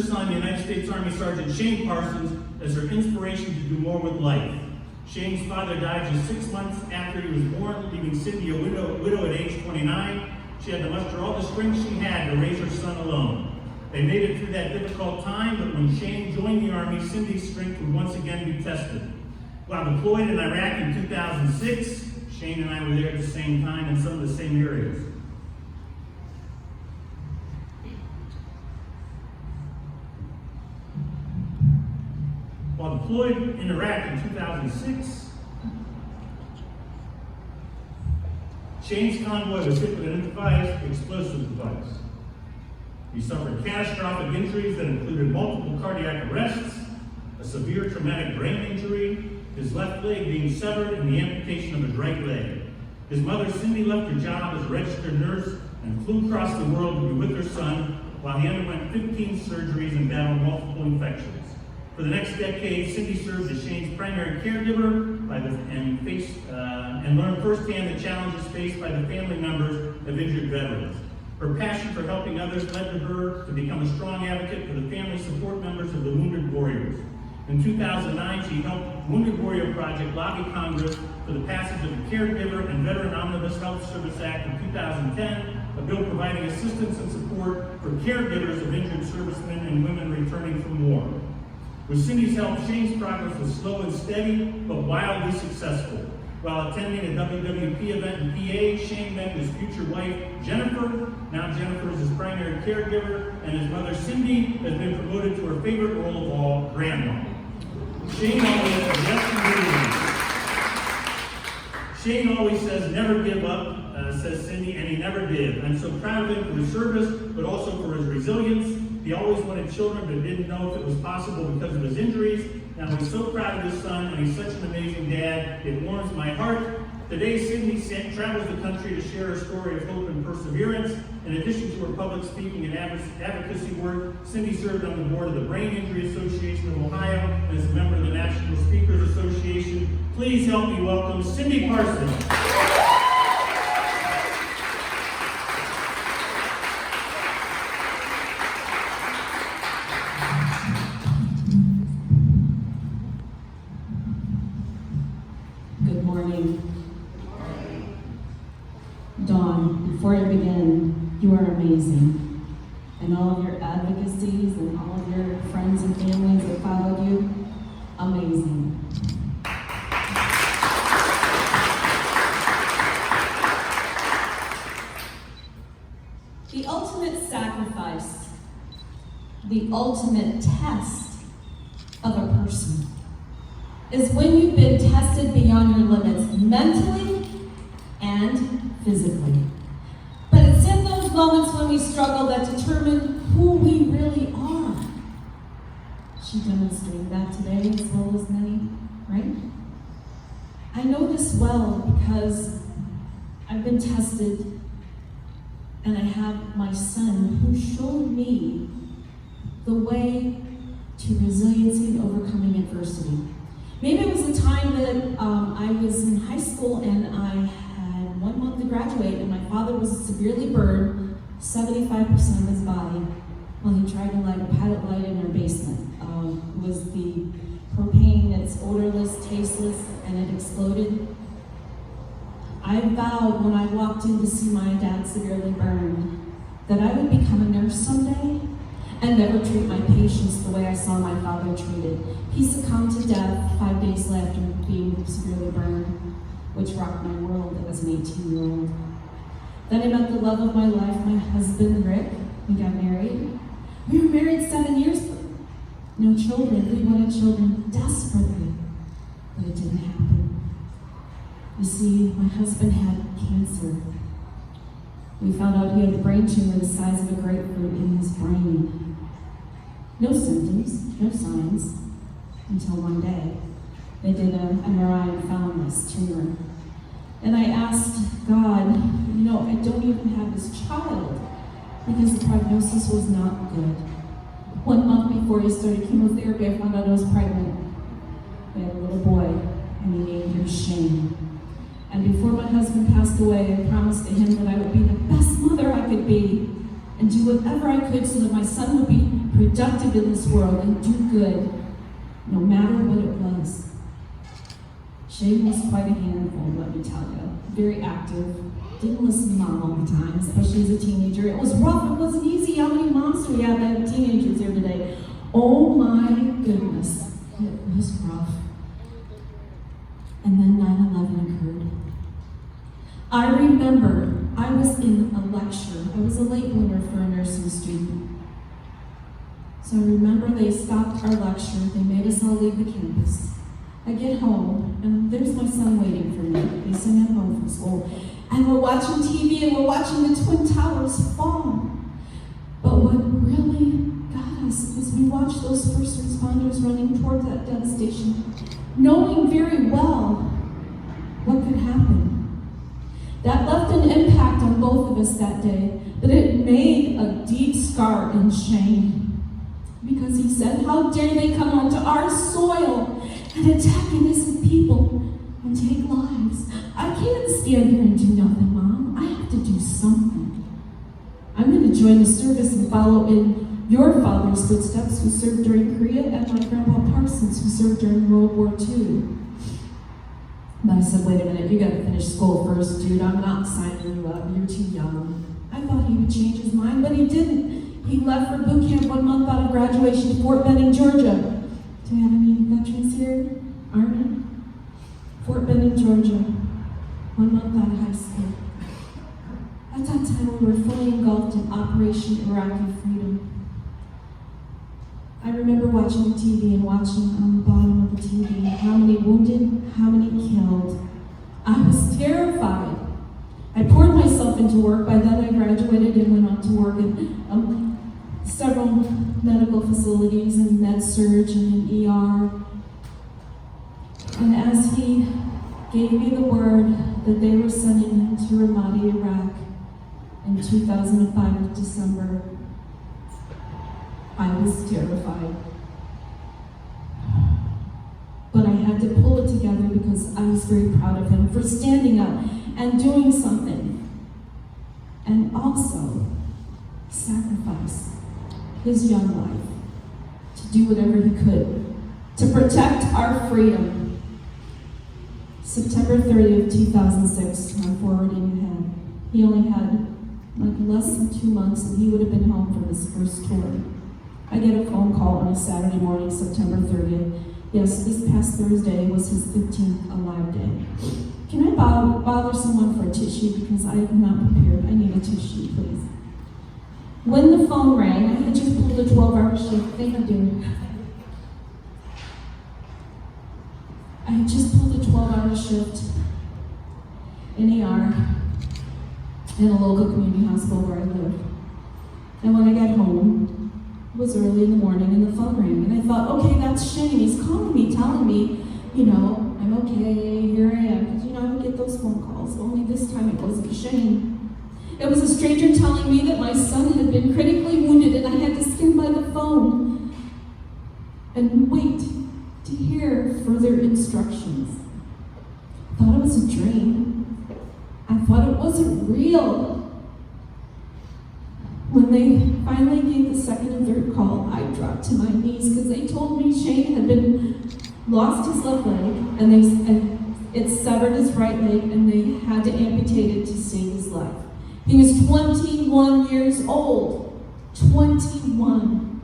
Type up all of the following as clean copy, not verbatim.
Son, United States Army Sergeant Shane Parsons, as her inspiration to do more with life. Shane's father died just 6 months after he was born, leaving Cindy a widow at age 29. She had to muster all the strength she had to raise her son alone. They made it through that difficult time, but when Shane joined the Army, Cindy's strength would once again be tested. While deployed in Iraq in 2006, Shane and I were there at the same time in some of the same areas. While deployed in Iraq in 2006, Shane's convoy was hit with an improvised explosive device. He suffered catastrophic injuries that included multiple cardiac arrests, a severe traumatic brain injury, his left leg being severed, and the amputation of his right leg. His mother, Cindy, left her job as a registered nurse and flew across the world to be with her son while he underwent 15 surgeries and battled multiple infections. For the next decade, Cindy served as Shane's primary caregiver and learned firsthand the challenges faced by the family members of injured veterans. Her passion for helping others led to her to become a strong advocate for the family support members of the Wounded Warriors. In 2009, she helped Wounded Warrior Project lobby Congress for the passage of the Caregiver and Veteran Omnibus Health Service Act of 2010, a bill providing assistance and support for caregivers of injured servicemen and women returning from war. With Cindy's help, Shane's progress was slow and steady, but wildly successful. While attending a WWP event in PA, Shane met his future wife, Jennifer. Now Jennifer is his primary caregiver, and his mother, Cindy, has been promoted to her favorite role of all, grandma. Shane always says, never give up, says Cindy, and he never did. I'm so proud of him for his service, but also for his resilience. He always wanted children, but didn't know if it was possible because of his injuries. Now he's so proud of his son, and he's such an amazing dad. It warms my heart. Today, Cindy travels the country to share her story of hope and perseverance. In addition to her public speaking and advocacy work, Cindy served on the board of the Brain Injury Association of Ohio and is a member of the National Speakers Association. Please help me welcome Cindy Parsons. Dawn, before I begin, you are amazing. And all of your advocacies and all of your friends and families that followed you, amazing. The ultimate sacrifice, the ultimate test of a person is when you've been tested beyond your limits mentally and physically. But it's in those moments when we struggle that determine who we really are. She demonstrated that today as well as many, right? I know this well because I've been tested, and I have my son who showed me the way to resiliency and overcoming adversity. Maybe it was a time that I was in high school and I had 1 month to graduate, and my father was severely burned, 75% of his body, while he tried to light a pilot light in our basement. It was the propane, it's odorless, tasteless, and it exploded. I vowed when I walked in to see my dad severely burned that I would become a nurse someday and never treat my patients the way I saw my father treated. He succumbed to death 5 days after being severely burned, which rocked my world as an 18-year-old. Then I met the love of my life, my husband, Rick. We got married. We were married 7 years, but no children. We wanted children desperately, but it didn't happen. You see, my husband had cancer. We found out he had a brain tumor the size of a grapefruit in his brain. No symptoms, no signs, until one day. They did an MRI and found this tumor. And I asked God, I don't even have this child because the prognosis was not good. 1 month before he started chemotherapy, I found out I was pregnant. We had a little boy, and he named him Shane. And before my husband passed away, I promised to him that I would be the best mother I could be. and do whatever I could so that my son would be productive in this world and do good, no matter what it was. Shane was quite a handful, let me tell you. Very active. Didn't listen to mom all the time, especially as a teenager. It was rough. It wasn't easy. How many moms do we have that have teenagers here today? Oh my goodness. It was rough. And then 9/11 occurred. I remember I was in a lecture. I was a late bloomer for a nursing student. So I remember they stopped our lecture. They made us all leave the campus. I get home, and there's my son waiting for me. He sent him home from school. And we're watching TV, and we're watching the Twin Towers fall. But what really got us is we watched those first responders running towards that devastation, knowing very well what could happen. That left an impact on both of us that day, but it made a deep scar in Shane. Because he said, how dare they come onto our soil and attack innocent people and take lives. I can't stand here and do nothing, Mom. I have to do something. I'm going to join the service and follow in your father's footsteps, who served during Korea, and my grandpa Parsons, who served during World War II. But I said, wait a minute, you got to finish school first, dude. I'm not signing you up. You're too young. I thought he would change his mind, but he didn't. He left for boot camp 1 month out of graduation to Fort Benning, Georgia. Do we have any veterans here? Army? Fort Benning, Georgia. 1 month out of high school. At that time, we were fully engulfed in Operation Iraqi Freedom. I remember watching the TV and watching on the bottom of the TV how many wounded, how many killed. I was terrified. I poured myself into work. By then I graduated and went on to work at several medical facilities in med-surg and in ER. And as he gave me the word that they were sending him to Ramadi, Iraq in 2005 in December, I was terrified. But I had to pull it together because I was very proud of him for standing up and doing something. And also sacrifice his young life to do whatever he could to protect our freedom. September 30th, 2006, I'm forwarding ahead. He only had like less than 2 months and he would have been home from his first tour. I get a phone call on a Saturday morning, September 30th. Yes, this past Thursday was his 15th alive day. Can I bother someone for a tissue because I am not prepared? I need a tissue, please. When the phone rang, I had just pulled a 12-hour shift. Thank you, dear. I had just pulled a 12-hour shift in ER in a local community hospital where I live. And when I got home, it was early in the morning and the phone rang. And I thought, okay, that's Shane. He's calling me, telling me, I'm okay, here I am. Because, I would get those phone calls. Only this time it wasn't Shane. It was a stranger telling me that my son had been critically wounded and I had to stand by the phone and wait to hear further instructions. I thought it was a dream. I thought it wasn't real. When they finally gave the second and third call, I dropped to my knees because they told me Shane had lost his left leg and it severed his right leg and they had to amputate it to save his life. He was 21 years old. 21.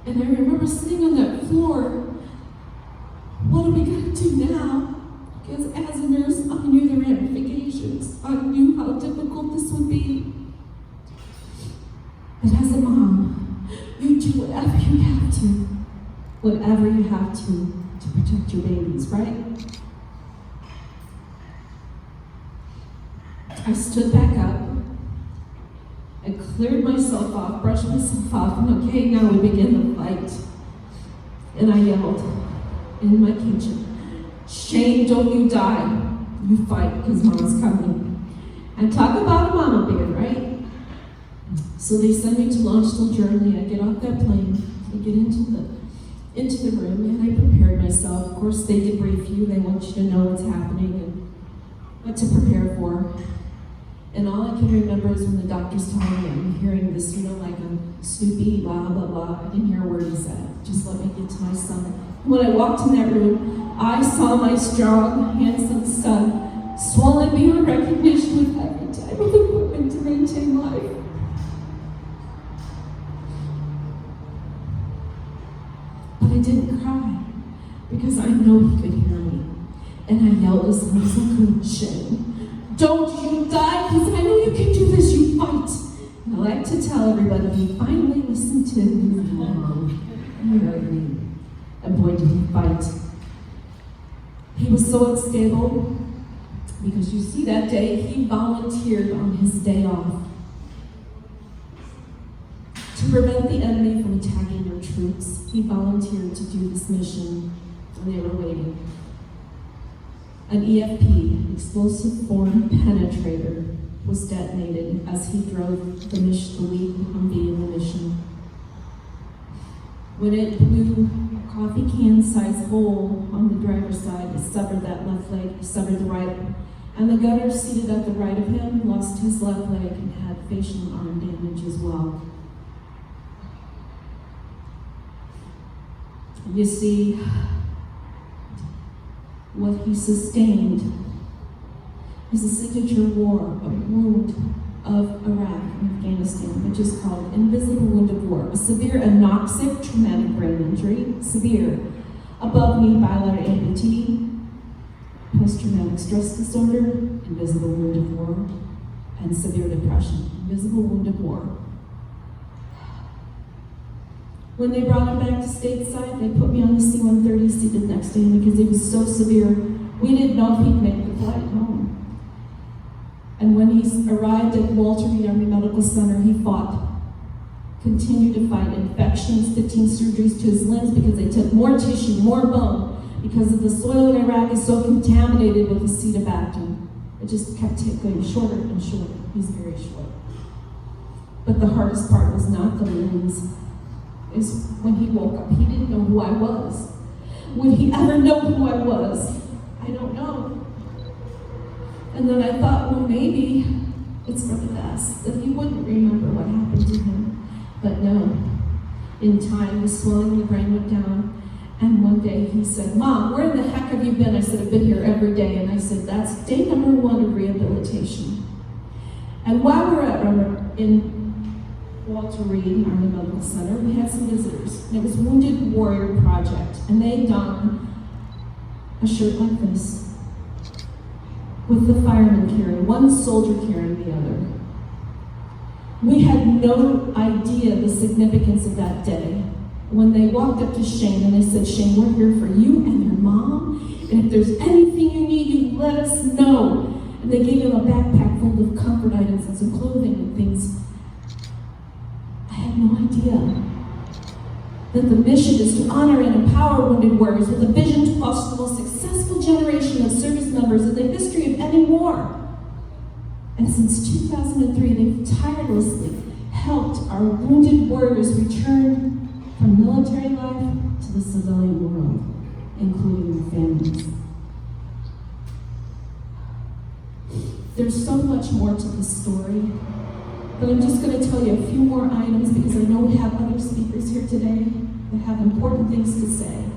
And I remember sitting on that floor, what are we going to do now? Because as a nurse, I knew the ramifications. I knew how difficult this would be. But as a mom, you do whatever you have to. Whatever you have to protect your babies, right? I stood back up. I cleared myself off, brushed myself off, and okay, now we begin the fight. And I yelled in my kitchen, Shane, don't you die. You fight because Mom's coming. And talk about a mama bear, right? So they send me to Launchville, Germany. I get off that plane. I get into the room, and I prepared myself. Of course, they debrief you. They want you to know what's happening and what to prepare for. And all I can remember is when the doctor's telling me, I'm hearing this, like a 𝗙𝗶𝗏𝗏𝗏, blah, blah, blah. I didn't hear a word he said. Just let me get to my son. When I walked in that room, I saw my strong, handsome son, swollen beyond recognition with every type of equipment to maintain life. But I didn't cry, because I know he could hear me. And I yelled as loud as I could, Shane, don't you die, because I know you can do this, you fight. And I like to tell everybody, he finally listened to his mom. He heard me. And boy, did he fight. He was so unstable, because you see that day, he volunteered on his day off to prevent the enemy from attacking their troops. He volunteered to do this mission when they were waiting. An EFP, explosive form penetrator, was detonated as he drove the lead Humvee in the mission. When it blew a coffee can-sized hole on the driver's side, it severed that left leg, it severed the right, and the gunner seated at the right of him lost his left leg and had facial and arm damage as well. You see, what he sustained is a signature war, a wound of Iraq and Afghanistan, which is called invisible wound of war, a severe anoxic traumatic brain injury, severe above knee bilateral amputee, post-traumatic stress disorder, invisible wound of war, and severe depression, invisible wound of war. When they brought him back to stateside, they put me on the C-130 seated next to him because it was so severe. We didn't know if he'd make the flight home. And when he arrived at Walter Reed Army Medical Center, he fought, continued to fight infections, 15 surgeries to his limbs because they took more tissue, more bone, because of the soil in Iraq is so contaminated with 𝗙𝗏𝗏𝗏. It just kept going shorter and shorter. He's very short. But the hardest part was not the limbs. Is when he woke up, he didn't know who I was. Would he ever know who I was? I don't know. And then I thought, well, maybe it's for the best, that he wouldn't remember what happened to him. But no. In time, the swelling in the brain went down, and one day he said, Mom, where in the heck have you been? I said, I've been here every day. And I said, that's day number 1 of rehabilitation. And while we were in Walter Reed Army Medical Center, we had some visitors. And it was Wounded Warrior Project, and they donned a shirt like this, with the fireman carrying, one soldier carrying the other. We had no idea the significance of that day. When they walked up to Shane and they said, Shane, we're here for you and your mom, and if there's anything you need, you let us know. And they gave him a backpack full of comfort items and some clothing and things. I had no idea that the mission is to honor and empower wounded warriors with a vision to foster the most successful generation of service members in the history of any war. And since 2003, they've tirelessly helped our wounded warriors return from military life to the civilian world, including their families. There's so much more to the story. But I'm just going to tell you a few more items because I know we have other speakers here today that have important things to say.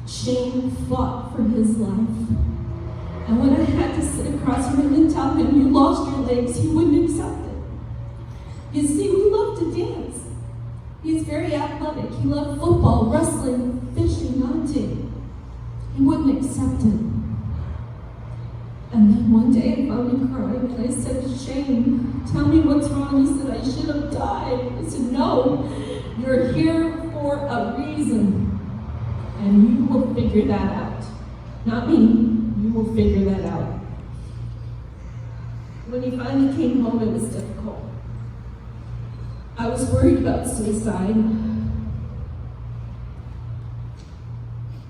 Shane fought for his life. And when I had to sit across from him and tell him, you lost your legs, he wouldn't accept it. You see, we love to dance. He's very athletic. He loved football, wrestling, fishing, hunting. He wouldn't accept it. And then one day I found him crying and I said, Shane, tell me what's wrong. He said, I should have died. I said, no, you're here for a reason. And you will figure that out. Not me, you will figure that out. When he finally came home, it was difficult. I was worried about suicide.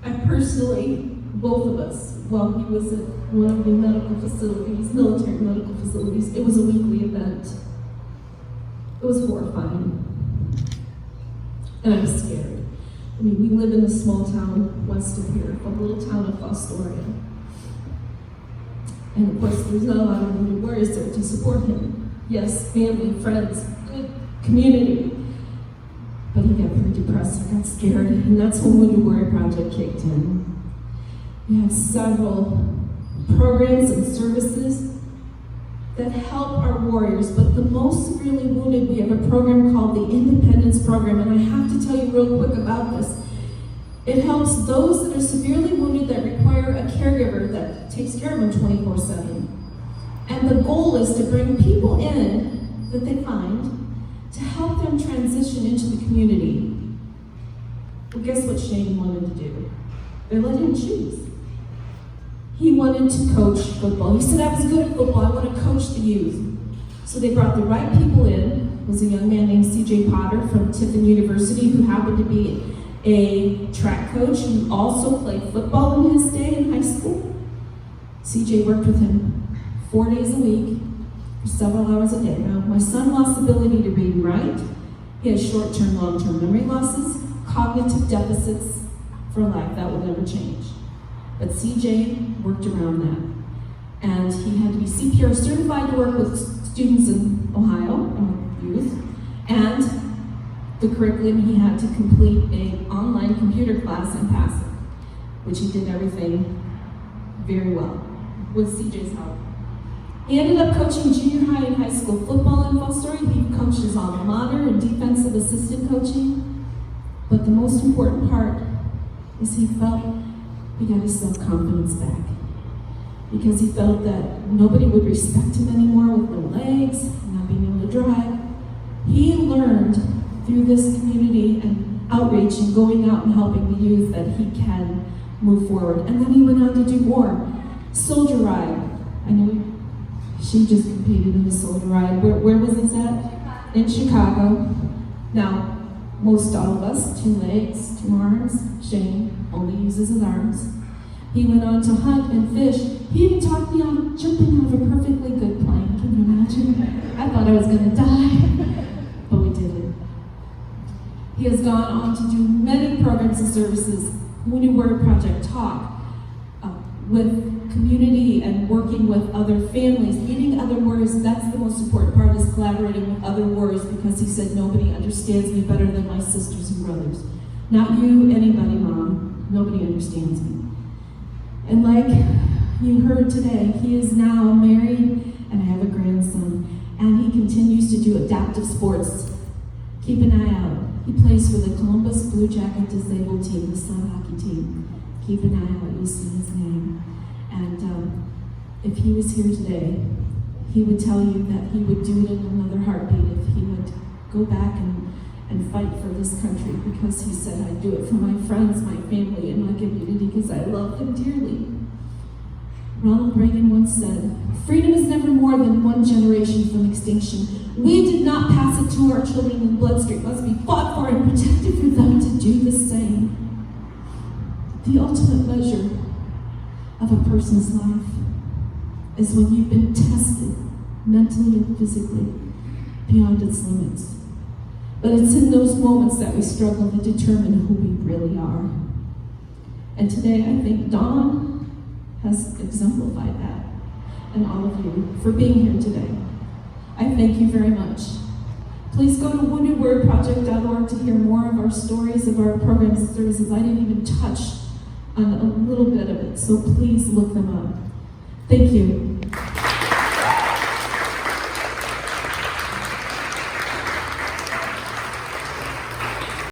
I personally, both of us, while he was at one of the medical facilities, military medical facilities, it was a weekly event. It was horrifying. And I was scared. I mean, we live in a small town west of here, a little town of Astoria. And of course, there's not a lot of wounded warriors there to support him. Yes, family, friends, good community. But he got pretty depressed and got scared, and that's when Wounded Warrior Project kicked in. We have several programs and services that help our warriors, but the most severely wounded, we have a program called the Independence Program, and I have to tell you real quick about this. It helps those that are severely wounded that require a caregiver that takes care of them 24/7. And the goal is to bring people in that they find to help them transition into the community. Well, guess what Shane wanted to do? They let him choose. He wanted to coach football. He said, I was good at football, I want to coach the youth. So they brought the right people in. It was a young man named 𝗙𝗂𝗏𝗏 from Tiffin University who happened to be a track coach who also played football in his day in high school. CJ worked with him 4 days a week, for several hours a day. Now, my son lost the ability to read and write. He has short-term, long-term memory losses, cognitive deficits for life. That will never change. But CJ worked around that. And he had to be CPR certified to work with students in Ohio, youth. And the curriculum, he had to complete an online computer class and pass it, which he did everything very well with CJ's help. He ended up coaching junior high and high school football in Fall Story. He coached his alma mater in defensive assistant coaching. But the most important part is he felt he got his self-confidence back. Because he felt that nobody would respect him anymore with no legs, not being able to drive. He learned through this community and outreach and going out and helping the youth that he can move forward. And then he went on to do more. Soldier Ride. I know she just competed in the Soldier Ride. Where was this at? In Chicago. Now, most all of us, 2 legs, 2 arms. Shane only uses his arms. He went on to hunt and fish. He even talked me on jumping out of a perfectly good plane. Can you imagine? I thought I was going to die, but we did it. He has gone on to do many programs and services. Wounded Warrior Project Talk, with community and working with other families, meeting other warriors. That's the most important part, is collaborating with other warriors, because he said nobody understands me better than my sisters and brothers. Not you, anybody, Mom. Nobody understands me. And like you heard today, he is now married and I have a grandson. And he continues to do adaptive sports. Keep an eye out. He plays for the Columbus Blue Jacket disabled team, the Sun hockey team. Keep an eye out, you'll see his name. And if he was here today, he would tell you that he would do it in another heartbeat if he would go back and fight for this country, because he said, I'd do it for my friends, my family, and my community, because I love them dearly. Ronald Reagan once said, freedom is never more than one generation from extinction. We did not pass it to our children in bloodstream. It must be fought for and protected for them to do the same. The ultimate measure of a person's life is when you've been tested mentally and physically beyond its limits. But it's in those moments that we struggle to determine who we really are. And today I think Dawn has exemplified that, and all of you for being here today. I thank you very much. Please go to woundedwarriorproject.org to hear more of our stories, of our programs and services. I didn't even touch on a little bit of it, so please look them up. Thank you.